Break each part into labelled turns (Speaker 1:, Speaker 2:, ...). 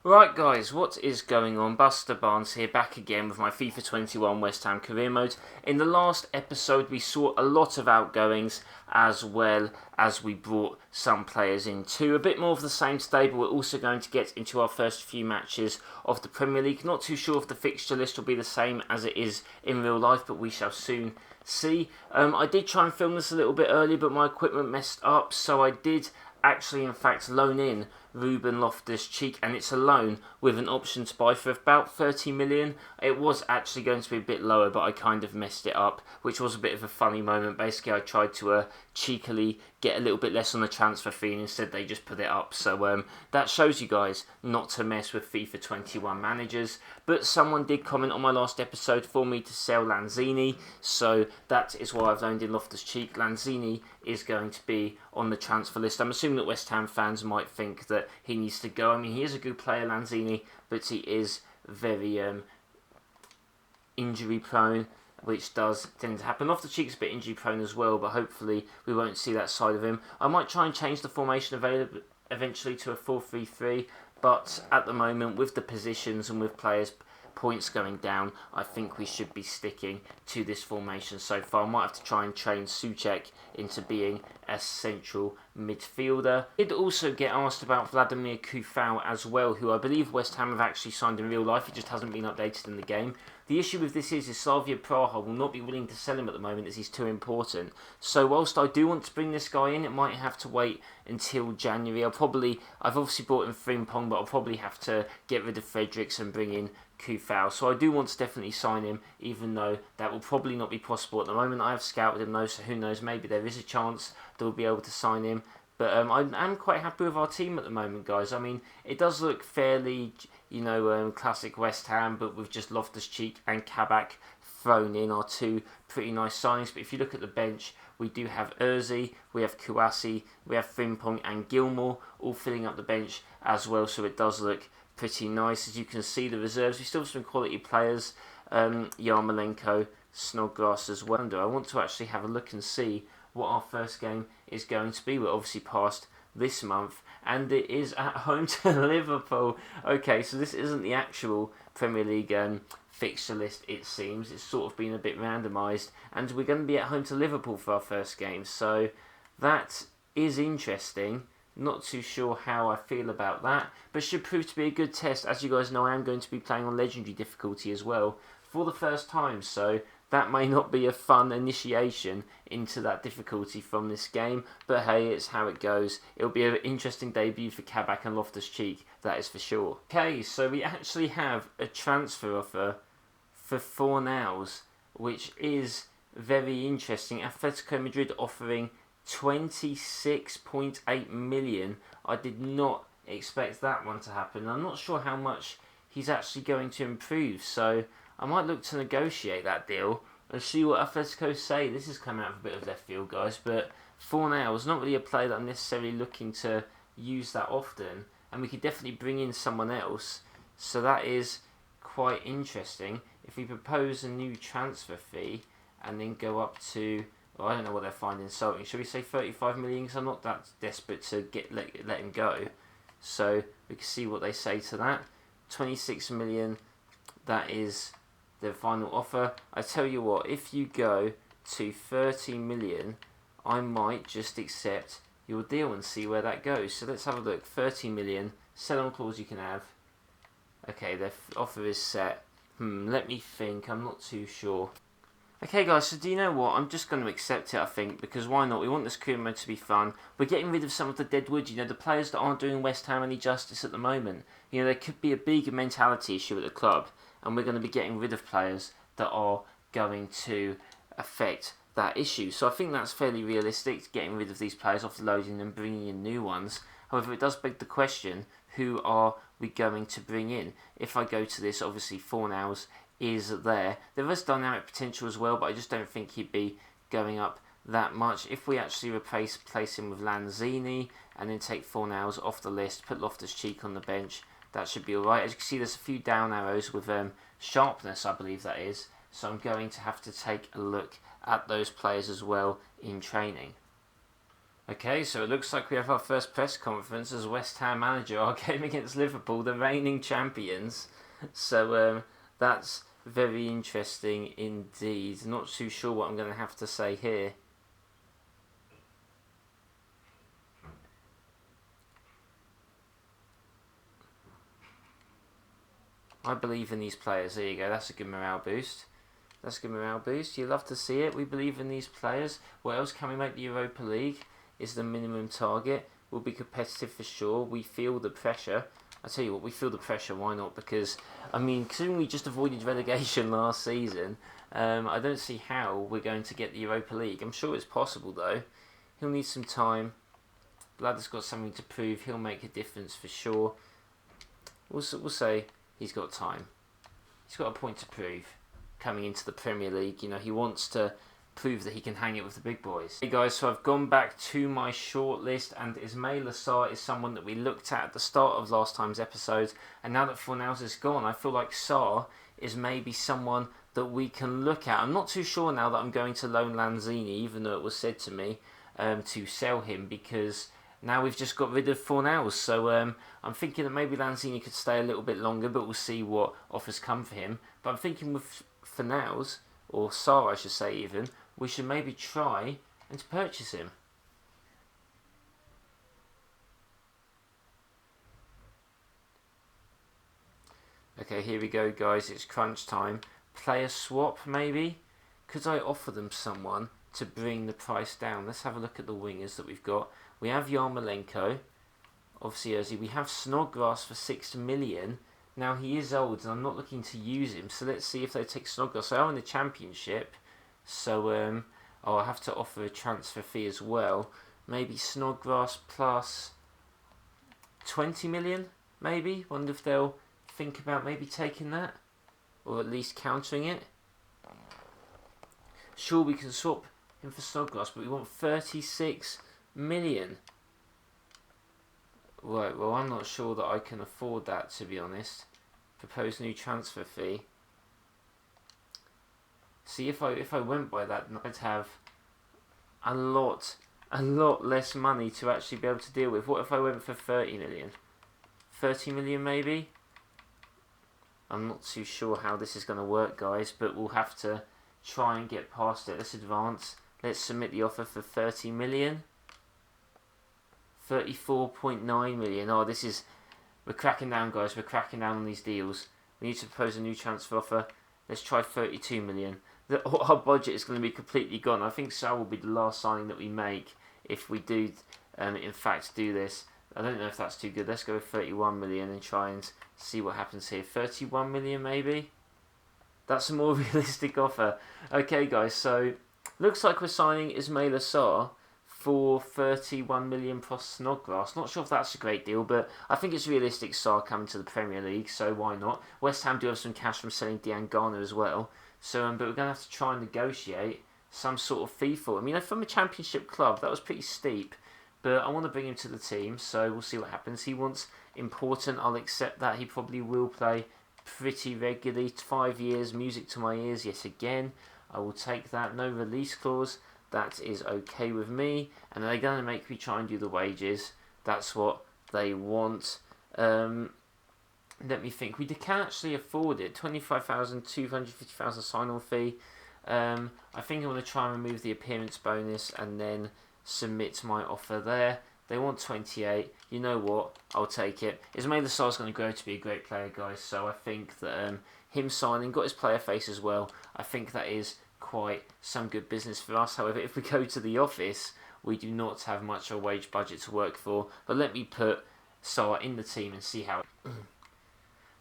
Speaker 1: Right guys, what is going on? BusterBarnes here, back again with my FIFA 21 West Ham career mode. In the last episode we saw a lot of outgoings as well as we brought some players in too. A bit more of the same today, but we're also going to get into our first few matches of the Premier League. Not too sure if the fixture list will be the same as it is in real life, but we shall soon see. I did try and film this a little bit earlier, but my equipment messed up, so I did actually in fact loan in Ruben Loftus-Cheek, and it's a loan with an option to buy for about 30 million. It was actually going to be a bit lower, but I kind of messed it up, which was a bit of a funny moment. Basically, I tried to cheekily get a little bit less on the transfer fee, and instead they just put it up. So that shows you guys not to mess with FIFA 21 managers. But someone did comment on my last episode for me to sell Lanzini, so that is why I've loaned in Loftus-Cheek. Lanzini is going to be on the transfer list. I'm assuming that West Ham fans might think that he needs to go. I mean, he is a good player, Lanzini, but he is very injury prone, which does tend to happen. Loftus-Cheek's a bit injury prone as well, but hopefully we won't see that side of him. I might try and change the formation eventually to a 4-3-3, but at the moment, with the positions and with players' points going down, I think we should be sticking to this formation so far. I might have to try and train Souček into being a central midfielder. I did also get asked about Vladimir Coufal as well, who I believe West Ham have actually signed in real life. He just hasn't been updated in the game. The issue with this is Slavia Praha will not be willing to sell him at the moment as he's too important. So whilst I do want to bring this guy in, it might have to wait until January. I've obviously brought in Frimpong, but I'll probably have to get rid of Fredericks and bring in Coufal. So I do want to definitely sign him, even though that will probably not be possible at the moment. I have scouted him though, so who knows, maybe there is a chance that we'll be able to sign him. But I am quite happy with our team at the moment, guys. I mean, it does look fairly, classic West Ham, but with just Loftus-Cheek and Kabak thrown in are two pretty nice signings. But if you look at the bench, we do have Urzi, we have Kouassi, we have Frimpong and Gilmour all filling up the bench as well. So it does look pretty nice. As you can see, the reserves, we still have some quality players. Yarmolenko, Snodgrass as well. I want to actually have a look and see what our first game is going to be. We're obviously past this month, and it is at home to Liverpool. Okay, so this isn't the actual Premier League fixture list, it seems. It's sort of been a bit randomised, and we're going to be at home to Liverpool for our first game, so that is interesting. Not too sure how I feel about that, but should prove to be a good test. As you guys know, I am going to be playing on Legendary difficulty as well for the first time, so that may not be a fun initiation into that difficulty from this game, but hey, it's how it goes. It'll be an interesting debut for Kabak and Loftus-Cheek, that is for sure. Okay, so we actually have a transfer offer for Fornals, which is very interesting. Atletico Madrid offering 26.8 million. I did not expect that one to happen. I'm not sure how much he's actually going to improve, so I might look to negotiate that deal and see what Atletico say. This is coming out of a bit of left field, guys, but Fornals is not really a player that I'm necessarily looking to use that often, and we could definitely bring in someone else, so that is quite interesting. If we propose a new transfer fee and then go up to, well, I don't know what they're finding insulting. Should we say 35 million? Because I'm not that desperate to let him go. So we can see what they say to that. 26 million, that is the final offer. I tell you what, if you go to 30 million, I might just accept your deal and see where that goes. So let's have a look. 30 million, sell-on clause you can have. Okay, their offer is set. Let me think. I'm not too sure. Okay guys, so do you know what? I'm just going to accept it, I think, because why not? We want this career mode to be fun. We're getting rid of some of the dead wood, the players that aren't doing West Ham any justice at the moment. There could be a bigger mentality issue at the club, and we're going to be getting rid of players that are going to affect that issue. So I think that's fairly realistic, getting rid of these players, offloading them, bringing in new ones. However, it does beg the question, who are we going to bring in? If I go to this, obviously Fornals is there. There is dynamic potential as well, but I just don't think he'd be going up that much. If we actually replace him with Lanzini and then take Fornals off the list, put Loftus-Cheek on the bench, that should be alright. As you can see, there's a few down arrows with sharpness, I believe that is. So I'm going to have to take a look at those players as well in training. Okay, so it looks like we have our first press conference as West Ham manager. Our game against Liverpool, the reigning champions. So that's very interesting indeed. Not too sure what I'm going to have to say here. I believe in these players. There you go. That's a good morale boost. That's a good morale boost. You love to see it. We believe in these players. What else can we make the Europa League? Is the minimum target. We'll be competitive for sure. We feel the pressure. I tell you what, we feel the pressure. Why not? Because, I mean, considering we just avoided relegation last season, I don't see how we're going to get the Europa League. I'm sure it's possible, though. He'll need some time. Bladder's got something to prove. He'll make a difference for sure. We'll say he's got time. He's got a point to prove coming into the Premier League. You know, he wants to prove that he can hang it with the big boys. Hey guys, so I've gone back to my shortlist, and Ismaila Sarr is someone that we looked at the start of last time's episode, and now that Fornals is gone, I feel like Sarr is maybe someone that we can look at. I'm not too sure now that I'm going to loan Lanzini, even though it was said to me to sell him, because now we've just got rid of Fornals. So I'm thinking that maybe Lanzini could stay a little bit longer, but we'll see what offers come for him. But I'm thinking with Fornals, or Sarr I should say even, we should maybe try and purchase him. Okay, here we go guys, it's crunch time. Player swap maybe? Could I offer them someone to bring the price down? Let's have a look at the wingers that we've got. We have Yarmolenko, obviously Ozzy. We have Snodgrass for 6 million. Now he is old and I'm not looking to use him, so let's see if they take Snodgrass. They are in the Championship, so I'll have to offer a transfer fee as well. Maybe Snodgrass plus 20 million, maybe? Wonder if they'll think about maybe taking that, or at least countering it. Sure, we can swap him for Snodgrass, but we want 36 million. Right, well I'm not sure that I can afford that, to be honest. Propose new transfer fee. See, if I went by that, I'd have a lot less money to actually be able to deal with. What if I went for 30 million? 30 million maybe? I'm not too sure how this is going to work, guys, but we'll have to try and get past it. Let's advance. Let's submit the offer for 30 million. 34.9 million. Oh, this is... We're cracking down, guys. We're cracking down on these deals. We need to propose a new transfer offer. Let's try 32 million. Our budget is going to be completely gone. I think Sarr will be the last signing that we make if we do, in fact, do this. I don't know if that's too good. Let's go with 31 million and try and see what happens here. 31 million maybe? That's a more realistic offer. Okay, guys, so looks like we're signing Ismaila Sarr for 31 million plus Snodgrass. Not sure if that's a great deal, but I think it's realistic Sarr coming to the Premier League, so why not? West Ham do have some cash from selling Diangana as well, so but we're going to have to try and negotiate some sort of fee for him. You know, from a Championship club, that was pretty steep, but I want to bring him to the team, so we'll see what happens. He wants important, I'll accept that. He probably will play pretty regularly. 5 years, music to my ears yet again. I will take that. No release clause. That is okay with me. And they're going to make me try and do the wages. That's what they want. Let me think. We can actually afford it. 25,000, 250,000 sign-on fee. I think I want to try and remove the appearance bonus and then submit my offer there. They want 28. You know what? I'll take it. Ismaila Sarr's going to grow to be a great player, guys. So I think that him signing, got his player face as well. I think that is quite some good business for us. However, if we go to the office, we do not have much of a wage budget to work for. But let me put Sarr in the team and see how it...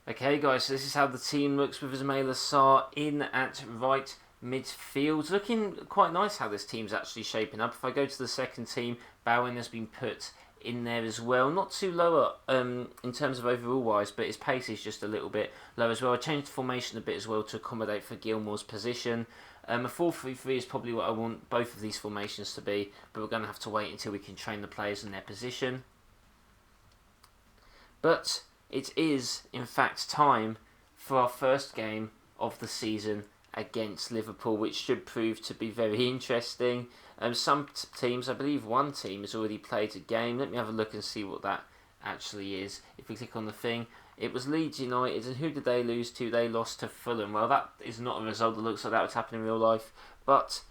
Speaker 1: Okay, guys, so this is how the team looks with Ismaila Sarr in at right midfield. Looking quite nice how this team's actually shaping up. If I go to the second team, Bowen has been put in there as well. Not too low in terms of overall wise, but his pace is just a little bit low as well. I changed the formation a bit as well to accommodate for Gilmore's position. A 4-3-3 is probably what I want both of these formations to be, but we're going to have to wait until we can train the players in their position. But it is, in fact, time for our first game of the season against Liverpool, which should prove to be very interesting. Some teams, I believe one team has already played a game. Let me have a look and see what that actually is. If we click on the thing, it was Leeds United, and who did they lose to? They lost to Fulham. Well, that is not a result that looks like that would happen in real life, but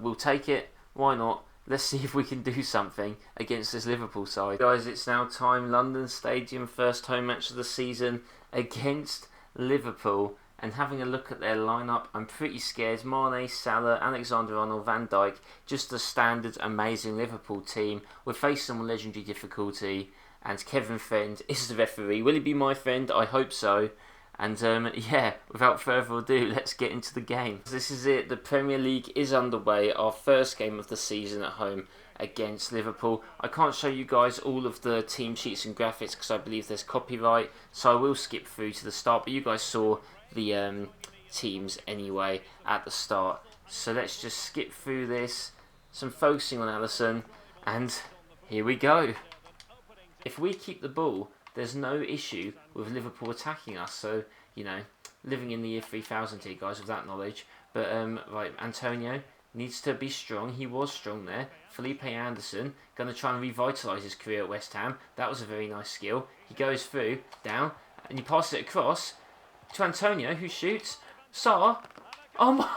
Speaker 1: we'll take it. Why not? Let's see if we can do something against this Liverpool side. Guys, it's now time. London Stadium, first home match of the season against Liverpool. And having a look at their lineup, I'm pretty scared. Mane, Salah, Alexander-Arnold, Van Dijk, just a standard amazing Liverpool team. We're facing them on legendary difficulty, and Kevin Friend is the referee. Will he be my friend? I hope so. And yeah, without further ado, let's get into the game. This is it. The Premier League is underway. Our first game of the season at home against Liverpool. I can't show you guys all of the team sheets and graphics because I believe there's copyright, so I will skip through to the start, but you guys saw the teams anyway at the start. So let's just skip through this. Some focusing on Alisson, and here we go. If we keep the ball, there's no issue with Liverpool attacking us. So, you know, living in the year 3000 here, guys, with that knowledge. But, right, Antonio needs to be strong. He was strong there. Felipe Anderson, going to try and revitalise his career at West Ham. That was a very nice skill. He goes through, down, and he passes it across to Antonio, who shoots. Sarr. Oh my...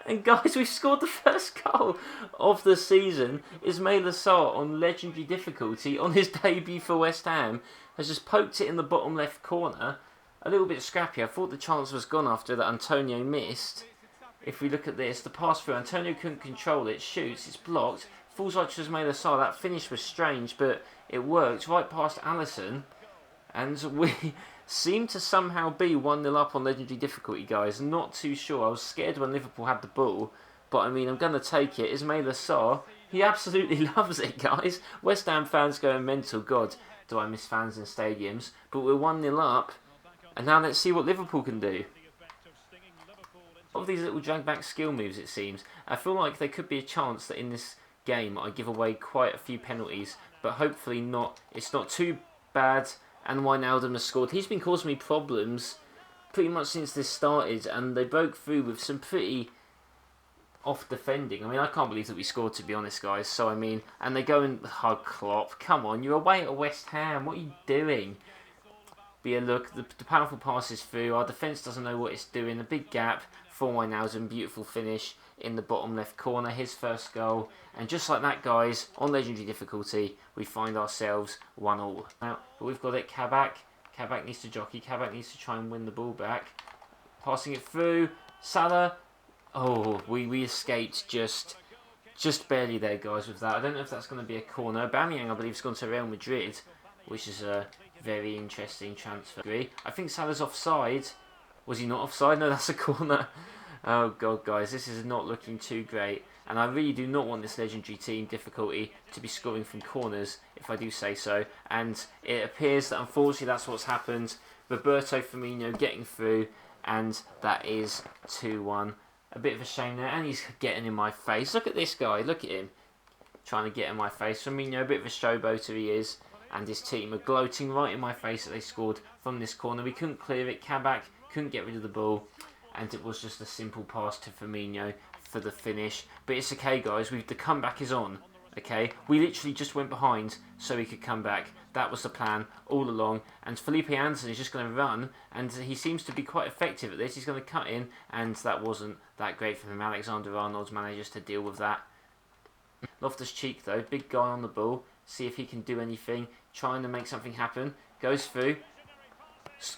Speaker 1: And guys, we've scored the first goal of the season. Ismaila Sarr on legendary difficulty on his debut for West Ham has just poked it in the bottom left corner. A little bit scrappy. I thought the chance was gone after that Antonio missed. If we look at this, the pass through, Antonio couldn't control it, shoots, it's blocked. Falls right to Ismaila Sarr. That finish was strange, but it worked. Right past Alisson. And we seem to somehow be 1-0 up on legendary difficulty, guys. Not too sure. I was scared when Liverpool had the ball, but I mean, I'm going to take it. Ismaila Sarr, he absolutely loves it, guys. West Ham fans going mental. God, do I miss fans in stadiums? But we're 1-0 up, and now let's see what Liverpool can do. All of these little drag back skill moves, it seems. I feel like there could be a chance that in this game I give away quite a few penalties, but hopefully not. It's not too bad. And Wijnaldum has scored. He's been causing me problems pretty much since this started, and they broke through with some pretty off defending. I mean, I can't believe that we scored, to be honest, guys. So, I mean, and they go and... Oh, Klopp, come on, you're away at West Ham. What are you doing? But yeah, look, the powerful pass is through. Our defence doesn't know what it's doing. A big gap for Wijnaldum. Beautiful finish in the bottom left corner. His first goal. And just like that, guys, on legendary difficulty, we find ourselves 1-1. Now, but we've got it. Kabak. Kabak needs to jockey. Kabak needs to try and win the ball back. Passing it through. Salah. Oh, we escaped just barely there, guys, with that. I don't know if that's going to be a corner. Aubameyang, I believe, has gone to Real Madrid, which is a very interesting transfer. I think Salah's offside. Was he not offside? No, that's a corner. Oh, God, guys, this is not looking too great. And I really do not want this legendary team difficulty to be scoring from corners, if I do say so. And it appears that, unfortunately, that's what's happened. Roberto Firmino getting through, and that is 2-1. A bit of a shame there, and he's getting in my face. Look at this guy, look at him. Trying to get in my face. Firmino, a bit of a showboater he is, and his team are gloating right in my face that they scored from this corner. We couldn't clear it. Kabak couldn't get rid of the ball, and it was just a simple pass to Firmino for the finish. But it's okay, guys. The comeback is on. Okay, we literally just went behind so he could come back. That was the plan all along. And Felipe Anderson is just going to run, and he seems to be quite effective at this. He's going to cut in, and that wasn't that great for him. Alexander-Arnold's managed to deal with that. Loftus-Cheek, though, big guy on the ball. See if he can do anything. Trying to make something happen. Goes through.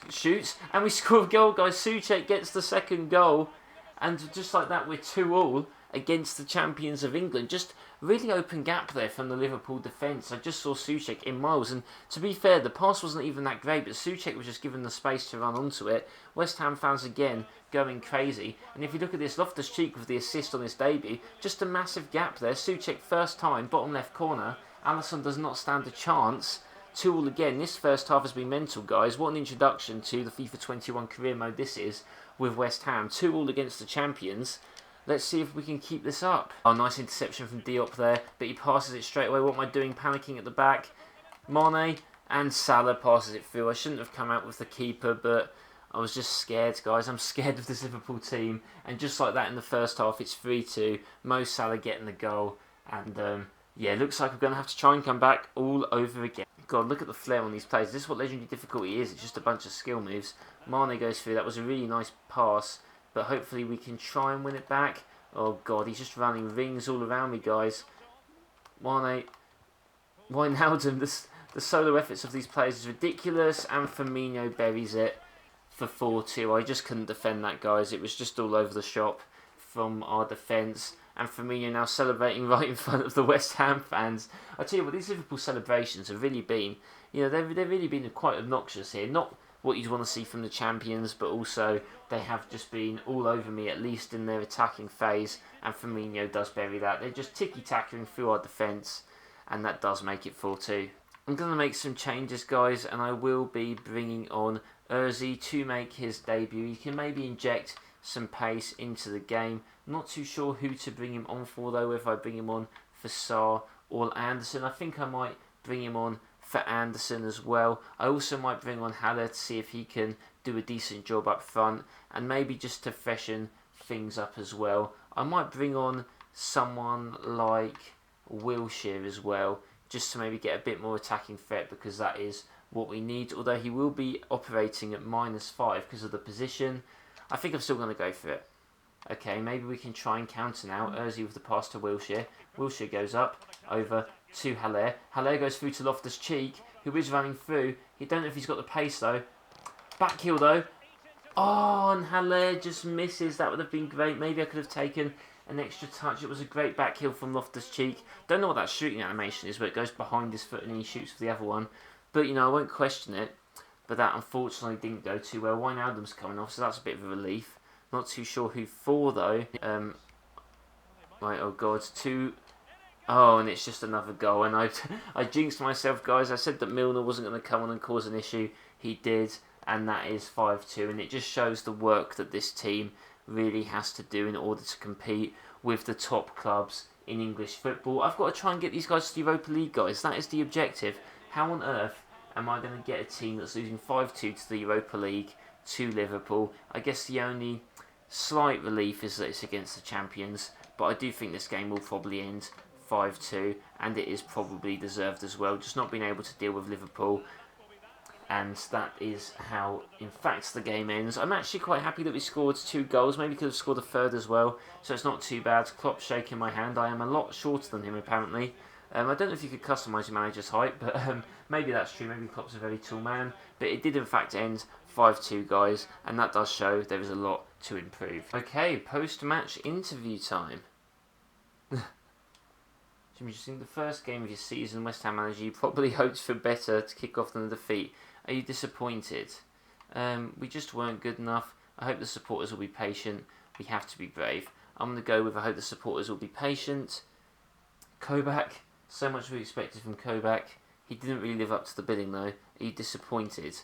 Speaker 1: Shoots. And we score a goal, guys. Souček gets the second goal. And just like that, we're 2-2 against the champions of England. Just really open gap there from the Liverpool defence. I just saw Souček in miles. And to be fair, the pass wasn't even that great, but Souček was just given the space to run onto it. West Ham fans again going crazy. And if you look at this, Loftus-Cheek with the assist on his debut, just a massive gap there. Souček first time, bottom left corner. Alisson does not stand a chance. 2-2 again. This first half has been mental, guys. What an introduction to the FIFA 21 career mode this is with West Ham. 2-2 against the champions. Let's see if we can keep this up. Oh, nice interception from Diop there, but he passes it straight away. What am I doing? Panicking at the back. Mane and Salah passes it through. I shouldn't have come out with the keeper, but I was just scared, guys. I'm scared of this Liverpool team. And just like that in the first half, it's 3-2. Mo Salah getting the goal. And yeah, looks like we're going to have to try and come back all over again. God, look at the flair on these plays. Is this what legendary difficulty is? It's just a bunch of skill moves. Mane goes through. That was a really nice pass. But hopefully we can try and win it back. Oh, God, he's just running rings all around me, guys. Wijnaldum, the solo efforts of these players is ridiculous. And Firmino buries it for 4-2. I just couldn't defend that, guys. It was just all over the shop from our defence. And Firmino now celebrating right in front of the West Ham fans. I tell you what, these Liverpool celebrations have really been, they've really been quite obnoxious here. Not what you'd want to see from the champions, but also they have just been all over me, at least in their attacking phase. And Firmino does bury that. They're just ticky-tackering through our defence, and that does make it 4-2. I'm going to make some changes, guys, and I will be bringing on Ozil to make his debut. You can maybe inject some pace into the game. Not too sure who to bring him on for, though, if I bring him on for Sarr or Anderson. I think I might bring him on for Anderson as well. I also might bring on Haller to see if he can do a decent job up front, and maybe just to freshen things up as well. I might bring on someone like Wilshere as well, just to maybe get a bit more attacking threat, because that is what we need. Although he will be operating at -5 because of the position, I think I'm still going to go for it. Okay, maybe we can try and counter now. Ozil with the pass to Wilshere. Wilshere goes up over to Haller. Haller goes through to Loftus-Cheek, who is running through. He don't know if he's got the pace though. Back heel though. Oh, and Haller just misses. That would have been great. Maybe I could have taken an extra touch. It was a great back heel from Loftus-Cheek. Don't know what that shooting animation is, but it goes behind his foot and he shoots for the other one. But, I won't question it. But that unfortunately didn't go too well. Wijnaldum's coming off, so that's a bit of a relief. Not too sure who for, though. Right, oh God, Oh, and it's just another goal. And I jinxed myself, guys. I said that Milner wasn't going to come on and cause an issue. He did, and that is 5-2. And it just shows the work that this team really has to do in order to compete with the top clubs in English football. I've got to try and get these guys to the Europa League, guys. That is the objective. How on earth am I going to get a team that's losing 5-2 to the Europa League to Liverpool? I guess the only slight relief is that it's against the champions, but I do think this game will probably end 5-2, and it is probably deserved as well, just not being able to deal with Liverpool. And that is how, in fact, the game ends. I'm actually quite happy that we scored 2 goals. Maybe could have scored a third as well, so it's not too bad. Klopp's shaking my hand. I am a lot shorter than him, apparently. I don't know if you could customise your manager's height, but maybe that's true. Maybe Klopp's a very tall man. But it did, in fact, end 5-2, guys, and that does show there is a lot to improve. Okay, post-match interview time. Interesting. The first game of your season, West Ham manager, you probably hoped for better to kick off than a defeat. Are you disappointed? We just weren't good enough. I hope the supporters will be patient. We have to be brave. I'm going to go with I hope the supporters will be patient. Kovac. So much we expected from Kovac. He didn't really live up to the billing though. Are you disappointed?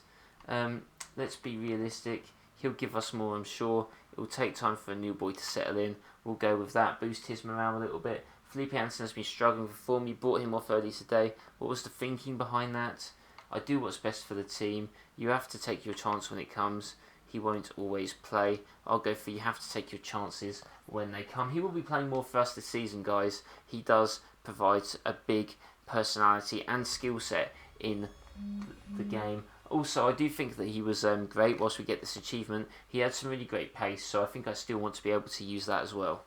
Speaker 1: Let's be realistic. He'll give us more, I'm sure. It will take time for a new boy to settle in. We'll go with that. Boost his morale a little bit. Felipe Anderson has been struggling for form. You brought him off early today. What was the thinking behind that? I do what's best for the team. You have to take your chance when it comes. He won't always play. I'll go for you have to take your chances when they come. He will be playing more for us this season, guys. He does provide a big personality and skill set in the game. Also, I do think that he was great whilst we get this achievement. He had some really great pace, so I think I still want to be able to use that as well.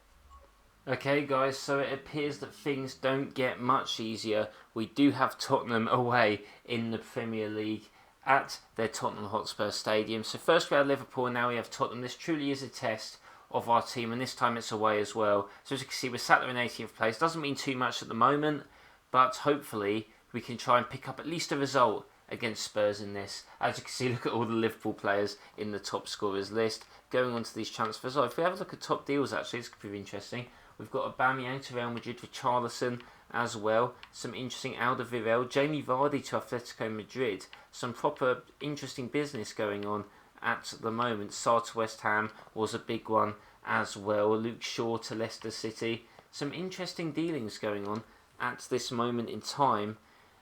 Speaker 1: Okay guys, so it appears that things don't get much easier. We do have Tottenham away in the Premier League at their Tottenham Hotspur Stadium. So first we had Liverpool and now we have Tottenham. This truly is a test of our team, and this time it's away as well. So as you can see, we're sat there in 18th place. Doesn't mean too much at the moment, but hopefully we can try and pick up at least a result against Spurs in this. As you can see, look at all the Liverpool players in the top scorers list. Going on to these transfers, if we have a look at top deals, actually, this could be interesting. We've got Aubameyang to Real Madrid, Richarlison as well. Some interesting Alderweireld, Jamie Vardy to Atletico Madrid. Some proper interesting business going on at the moment. Sarr to West Ham was a big one as well. Luke Shaw to Leicester City. Some interesting dealings going on at this moment in time.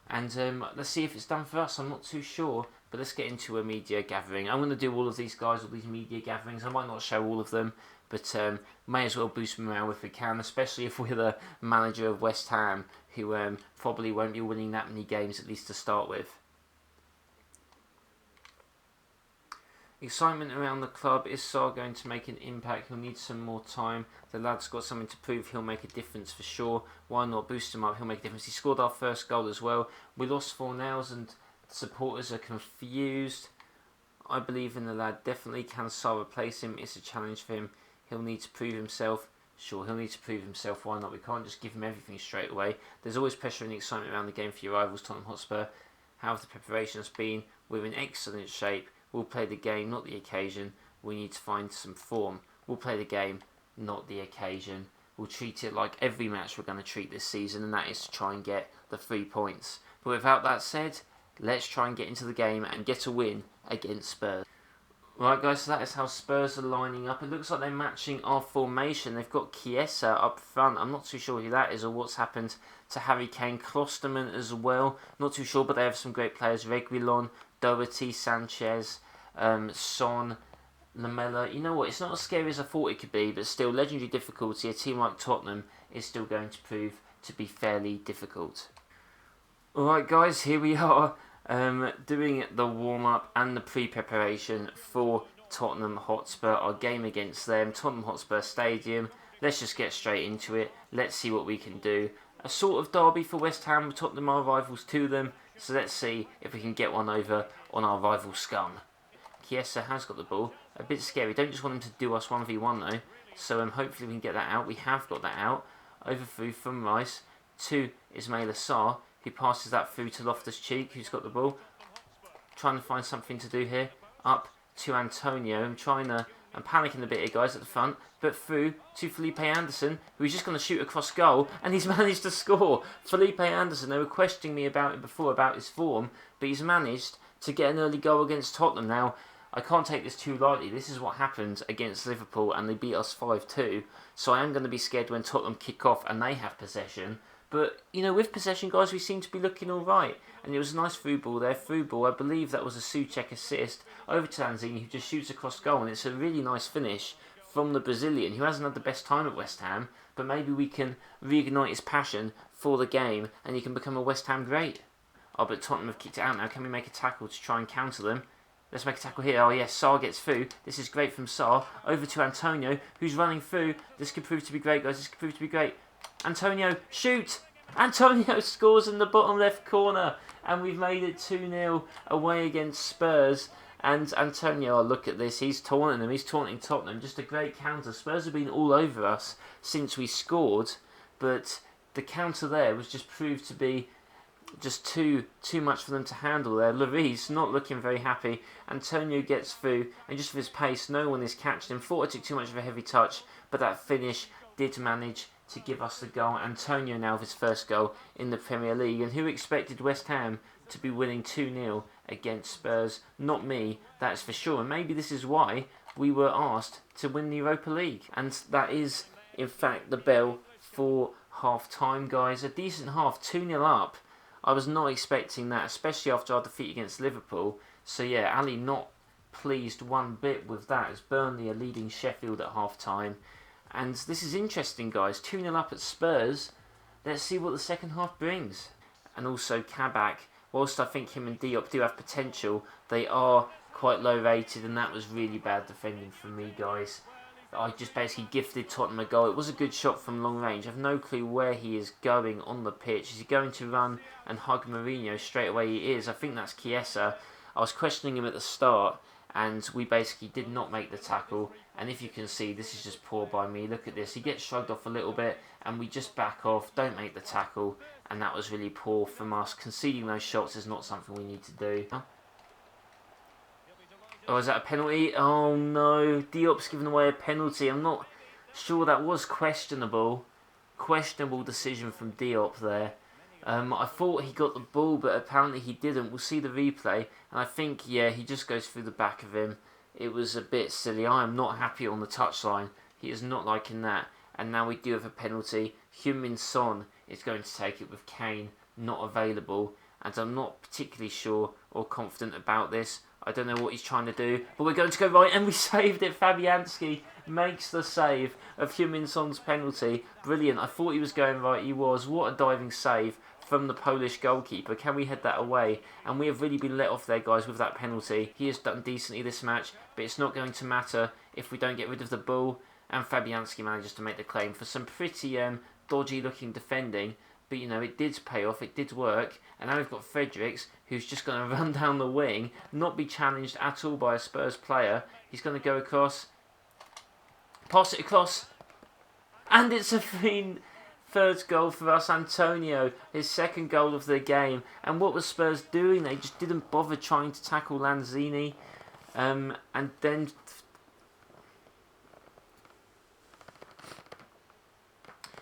Speaker 1: And let's see if it's done for us. I'm not too sure. But let's get into a media gathering. I'm going to do all of these guys, all these media gatherings. I might not show all of them, but may as well boost them around if we can, especially if we're the manager of West Ham, who probably won't be winning that many games, at least to start with. Excitement around the club. Is Sarr going to make an impact? He'll need some more time. The lad's got something to prove. He'll make a difference for sure. Why not boost him up? He'll make a difference. He scored our first goal as well. We lost 4-0 and supporters are confused. I believe in the lad. Definitely. Can Sarr replace him? It's a challenge for him. He'll need to prove himself. Sure, he'll need to prove himself. Why not? We can't just give him everything straight away. There's always pressure and excitement around the game for your rivals, Tottenham Hotspur. How have the preparations been? We're in excellent shape. We'll play the game, not the occasion. We need to find some form. We'll play the game, not the occasion. We'll treat it like every match we're going to treat this season, and that is to try and get the 3 points. But without that said, let's try and get into the game and get a win against Spurs. Right guys, so that is how Spurs are lining up. It looks like they're matching our formation. They've got Chiesa up front. I'm not too sure who that is or what's happened to Harry Kane. Klosterman as well. Not too sure, but they have some great players. Reguilon, Doherty, Sanchez, Son, Lamella. You know what, it's not as scary as I thought it could be, but still, legendary difficulty. A team like Tottenham is still going to prove to be fairly difficult. Alright guys, here we are. Doing the warm-up and the pre-preparation for Tottenham Hotspur, our game against them, Tottenham Hotspur Stadium. Let's just get straight into it. Let's see what we can do. A sort of derby for West Ham. Tottenham are rivals to them, so let's see if we can get one over on our rival scum. Chiesa has got the ball. A bit scary. Don't just want him to do us 1v1 though, so hopefully we can get that out. We have got that out. Over through from Rice to Ismaila Sarr, who passes that through to Loftus-Cheek, who's got the ball. Trying to find something to do here. Up to Antonio. I'm panicking a bit here, guys, at the front. But through to Felipe Anderson, who's just going to shoot across goal, and he's managed to score. Felipe Anderson, they were questioning me about it before, about his form, but he's managed to get an early goal against Tottenham. Now, I can't take this too lightly. This is what happened against Liverpool, and they beat us 5-2. So I am going to be scared when Tottenham kick off and they have possession. But, you know, with possession, guys, we seem to be looking all right. And it was a nice through ball there. Through ball, I believe that was a Souček assist over to Lanzini, who just shoots across goal. And it's a really nice finish from the Brazilian, who hasn't had the best time at West Ham. But maybe we can reignite his passion for the game and he can become a West Ham great. Oh, but Tottenham have kicked it out now. Can we make a tackle to try and counter them? Let's make a tackle here. Oh, yes, Sarr gets through. This is great from Sarr. Over to Antonio, who's running through. This could prove to be great, guys. This could prove to be great. Antonio, shoot! Antonio scores in the bottom left corner. And we've made it 2-0 away against Spurs. And Antonio, oh, look at this. He's taunting them. He's taunting Tottenham. Just a great counter. Spurs have been all over us since we scored. But the counter there was just proved to be just too much for them to handle there. Lloris not looking very happy. Antonio gets through, and just with his pace, no one is catching him. Thought I took too much of a heavy touch, but that finish did manage to give us the goal. Antonio now with his first goal in the Premier League. And who expected West Ham to be winning 2-0 against Spurs? Not me, that's for sure. And maybe this is why we were asked to win the Europa League. And that is, in fact, the bell for half-time, guys. A decent half, 2-0 up. I was not expecting that, especially after our defeat against Liverpool. So yeah, Ali not pleased one bit with that, as Burnley are leading Sheffield at half-time. And this is interesting, guys. 2-0 up at Spurs. Let's see what the second half brings. And also Kabak, whilst I think him and Diop do have potential, they are quite low rated, and that was really bad defending from me, guys. I just basically gifted Tottenham a goal. It was a good shot from long range. I have no clue where he is going on the pitch. Is he going to run and hug Mourinho straight away? He is. I think that's Chiesa. I was questioning him at the start, and we basically did not make the tackle. And if you can see, this is just poor by me. Look at this. He gets shrugged off a little bit, and we just back off, don't make the tackle. And that was really poor from us. Conceding those shots is not something we need to do. Oh, is that a penalty? Oh no, Diop's given away a penalty. I'm not sure, that was questionable. Questionable decision from Diop there. I thought he got the ball, but apparently he didn't. We'll see the replay. And I think, yeah, he just goes through the back of him. It was a bit silly. I am not happy on the touchline. He is not liking that. And now we do have a penalty. Heung-min Son is going to take it with Kane not available. and I'm not particularly sure or confident about this. I don't know what he's trying to do, but we're going to go right, and we saved it. Fabianski makes the save of Heung-min Son's penalty. Brilliant. I thought he was going right. He was. What a diving save from the Polish goalkeeper. Can we head that away? And we have really been let off there, guys, with that penalty. He has done decently this match, but it's not going to matter if we don't get rid of the ball. And Fabianski manages to make the claim for some pretty dodgy looking defending. But, you know, it did pay off, it did work. And now we've got Fredericks, who's just going to run down the wing, not be challenged at all by a Spurs player. He's going to go across, pass it across, and it's a third goal for us. Antonio, his second goal of the game. And what was Spurs doing? They just didn't bother trying to tackle Lanzini. And then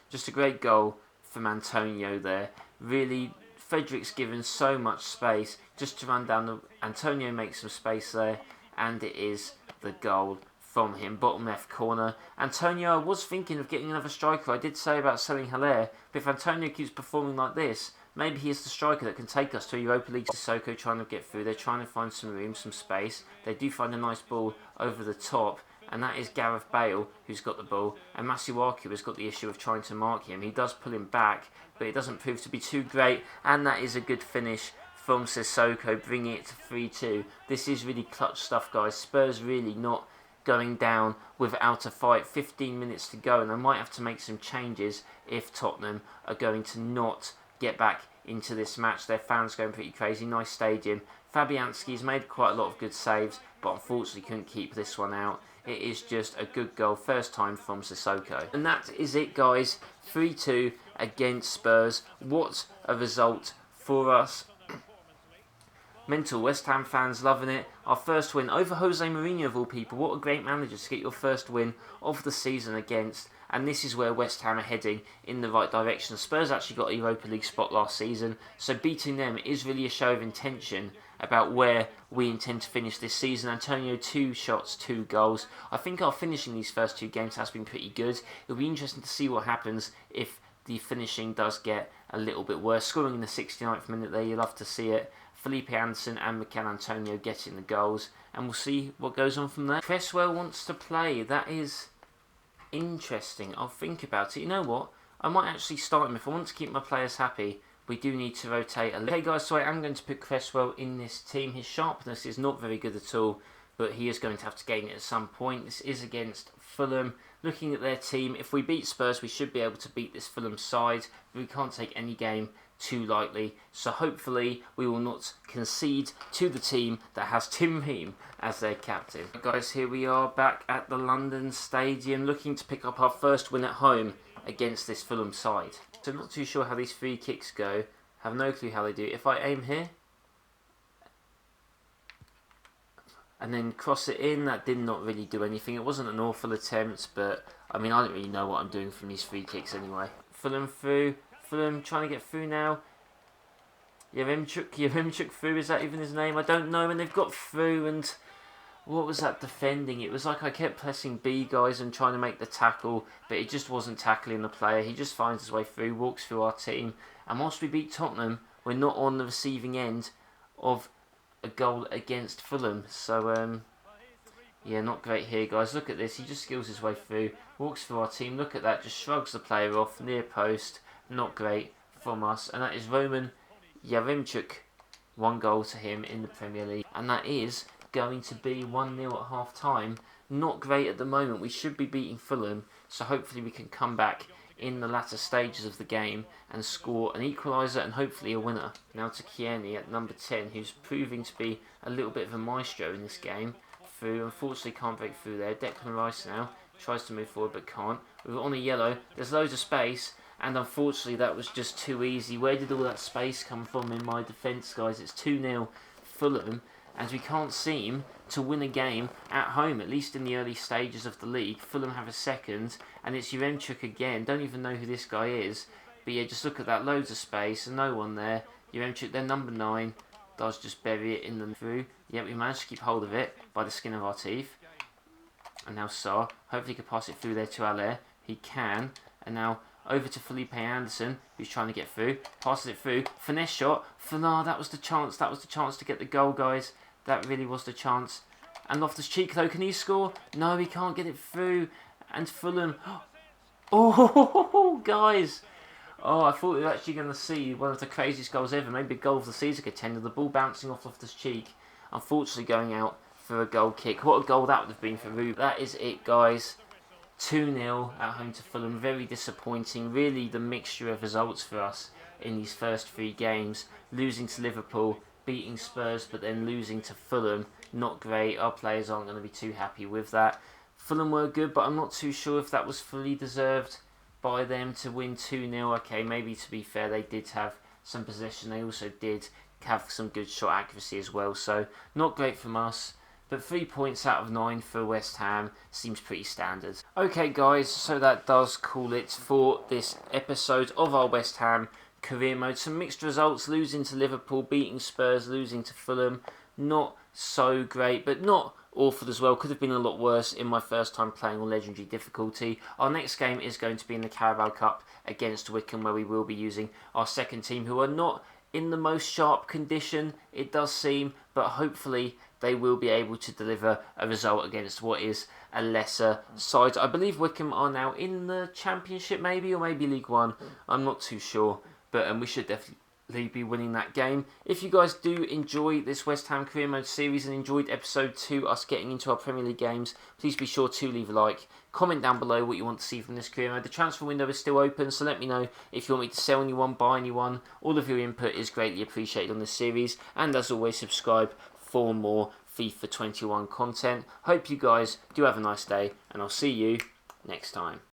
Speaker 1: just a great goal from Antonio there. Really, Fredericks given so much space just to run down the... Antonio makes some space there, and it is the goal from him. Bottom left corner. Antonio, I was thinking of getting another striker. I did say about selling Haller, but if Antonio keeps performing like this, maybe he is the striker that can take us to Europa League. Sissoko trying to get through. They're trying to find some room, some space. They do find a nice ball over the top. And that is Gareth Bale who's got the ball. And Masuaku has got the issue of trying to mark him. He does pull him back, but it doesn't prove to be too great. And that is a good finish from Sissoko, bringing it to 3-2. This is really clutch stuff, guys. Spurs really not going down without a fight. 15 minutes to go, and they might have to make some changes if Tottenham are going to not get back into this match. Their fans going pretty crazy. Nice stadium. Fabianski's made quite a lot of good saves, but unfortunately couldn't keep this one out. It is just a good goal, first time from Sissoko. And that is it, guys. 3-2 against Spurs. What a result for us. Mental. West Ham fans loving it. Our first win over Jose Mourinho of all people. What a great manager to get your first win of the season against. And this is where West Ham are heading in the right direction. Spurs actually got a Europa League spot last season, so beating them is really a show of intention about where we intend to finish this season. Antonio, 2 shots, 2 goals. I think our finishing these first 2 games has been pretty good. It'll be interesting to see what happens if the finishing does get a little bit worse. Scoring in the 69th minute there, you'll love to see it. Felipe Anderson and Mikel Antonio getting the goals, and we'll see what goes on from there. Cresswell wants to play. That is interesting. I'll think about it. You know what? I might actually start him if I want to keep my players happy. We do need to rotate a little. Okay, guys, so I am going to put Cresswell in this team. His sharpness is not very good at all, but he is going to have to gain it at some point. This is against Fulham. Looking at their team, if we beat Spurs, we should be able to beat this Fulham side. But we can't take any game too lightly, so hopefully we will not concede to the team that has Tim Ream as their captain. Guys, here we are back at the London Stadium, looking to pick up our first win at home against this Fulham side. So I'm not too sure how these free kicks go. Have no clue how they do. If I aim here and then cross it in, that did not really do anything. It wasn't an awful attempt, but I mean, I don't really know what I'm doing from these free kicks anyway. Fulham through. Fulham trying to get through now. Yaremchuk through, is that even his name? I don't know. And they've got through, and what was that defending? It was like I kept pressing B, guys, and trying to make the tackle, but it just wasn't tackling the player. He just finds his way through, walks through our team. And whilst we beat Tottenham, we're not on the receiving end of a goal against Fulham. So, yeah, not great here, guys. Look at this. He just skills his way through, walks through our team. Look at that. Just shrugs the player off, near post. Not great from us. And that is Roman Yaremchuk. 1 goal to him in the Premier League. And that is going to be 1-0 at half time. Not great at the moment. We should be beating Fulham, so hopefully we can come back in the latter stages of the game and score an equaliser and hopefully a winner. Now to Kieni at number 10, who's proving to be a little bit of a maestro in this game. Through, unfortunately can't break through there. Declan Rice now tries to move forward but can't. We're on a yellow. There's loads of space, and unfortunately that was just too easy. Where did all that space come from in my defence, guys? It's 2-0 Fulham, as we can't seem to win a game at home, at least in the early stages of the league. Fulham have a second, and it's Yaremchuk again. Don't even know who this guy is, but yeah, just look at that, loads of space and no one there. Yaremchuk, then number 9, does just bury it in the through. Yeah, we managed to keep hold of it by the skin of our teeth. And now Sarr, hopefully he can pass it through there to Haller. He can, and now over to Felipe Anderson, who's trying to get through. Passes it through. Finesse shot. No, that was the chance. That was the chance to get the goal, guys. That really was the chance. And Loftus-Cheek, though, can he score? No, he can't get it through. And Fulham... Oh, guys. Oh, I thought we were actually going to see one of the craziest goals ever. Maybe a goal of the season contender. The ball bouncing off Loftus-Cheek. Unfortunately going out for a goal kick. What a goal that would have been for Ruben. That is it, guys. 2-0 at home to Fulham. Very disappointing. Really the mixture of results for us in these first 3 games. Losing to Liverpool, beating Spurs, but then losing to Fulham. Not great. Our players aren't going to be too happy with that. Fulham were good, but I'm not too sure if that was fully deserved by them to win 2-0. Okay, maybe to be fair, they did have some possession. They also did have some good shot accuracy as well. So not great from us. But 3 points out of 9 for West Ham seems pretty standard. Okay guys, so that does call it for this episode of our West Ham career mode. Some mixed results, losing to Liverpool, beating Spurs, losing to Fulham. Not so great, but not awful as well. Could have been a lot worse in my first time playing on Legendary difficulty. Our next game is going to be in the Carabao Cup against Wycombe, where we will be using our second team, who are not in the most sharp condition, it does seem, but hopefully they will be able to deliver a result against what is a lesser side. I believe Wycombe are now in the Championship maybe, or maybe League One. I'm not too sure, but we should definitely be winning that game. If you guys do enjoy this West Ham Career Mode series and enjoyed episode 2, us getting into our Premier League games, please be sure to leave a like. Comment down below what you want to see from this career mode. The transfer window is still open, so let me know if you want me to sell anyone, buy anyone. All of your input is greatly appreciated on this series. And as always, subscribe for more FIFA 21 content. Hope you guys do have a nice day, and I'll see you next time.